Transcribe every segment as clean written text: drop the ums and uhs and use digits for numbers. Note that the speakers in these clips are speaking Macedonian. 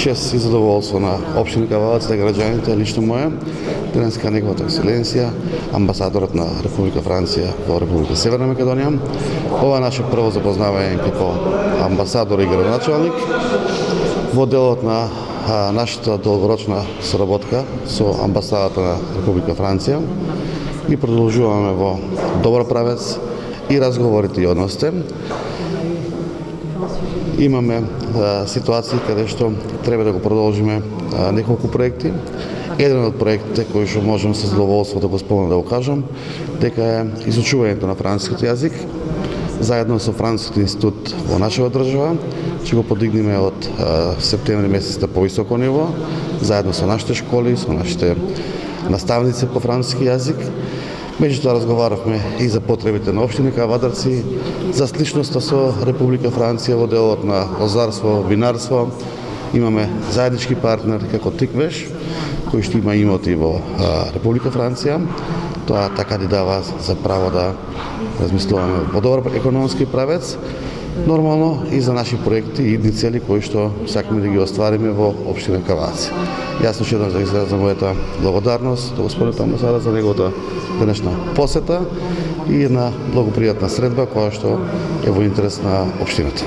чест и задоволство на општина Кавалец, на граѓаните, лично моја, денеска неговата екселенција, амбасадорот на Република Франција во Република Северна Македонија. Ова е наше прво запознавање како амбасадор и градоначалник во делот на нашата долгорочна соработка со амбасадата на Република Франција и продолжуваме во добар правец и разговорите и односите. Имаме ситуации каде што треба да го продолжиме неколку проекти. Еден од проектите кои што можам со задоволство да го спомнам да го кажам, дека е изучувањето на францускиот јазик заедно со Францускиот институт во нашата држава. Ќе го подигнеме од септември месец на повисоко ниво, заедно со нашите школи, со нашите наставници по француски јазик. Меѓутоа разговаравме и за потребите на општина Кавадарци, за сличноста со Република Франција во делот на лозарство, винарство. Имаме заеднички партнер како Тиквеш, кој што има имоти во Република Франција. Тоа така ни дава за право да размислуваме во добар економски правец, нормално и за наши проекти и идни цели кои што сакаме да ги оствариме во општина Кавадарци. Јасно ќе да изразам мојата благодарност до господинот амбасадор за неговата денешна посета и една благопријатна средба која што е во интерес на општината.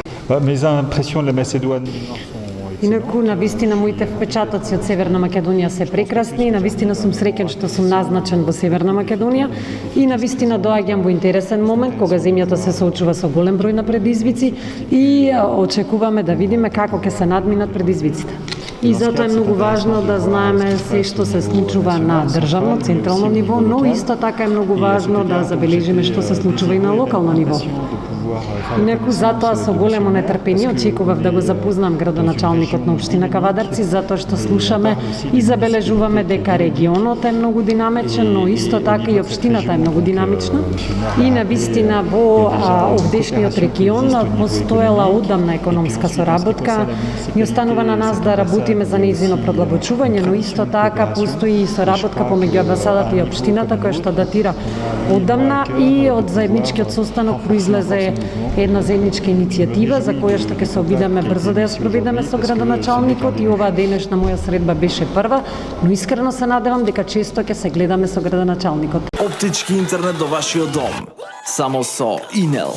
Инаку, навистина, моите впечатоци од Северна Македонија се прекрасни, навистина сум среќен што сум назначен во Северна Македонија и навистина доаѓам во интересен момент кога земјата се соочува со голем број на предизвици и очекуваме да видиме како ќе се надминат предизвиците. И затоа е многу важно да знаеме се што се случува на државно, централно ниво, но исто така е многу важно да забележиме што се случува и на локално ниво. Инаку затоа со големо нетрпение очекував да го запознам градоначалникот на општина Кавадарци, затоа што слушаме и забележуваме дека регионот е многу динамичен, но исто така и општината е многу динамична. И навистина во овдешниот регион постоела одамна економска соработка. Ни останува на нас да работиме за нејзино продлабочување, но исто така постои и соработка помеѓу амбасадата и општината која што датира одамна и од заедничкиот состанок произлезе една заедничка иницијатива за која што ќе се обидеме брзо да ја спроведеме со градоначалникот и оваа денешна моја средба беше прва, но искрено се надевам дека често ќе се гледаме со градоначалникот. Оптички интернет до вашиот дом. Само со Инел.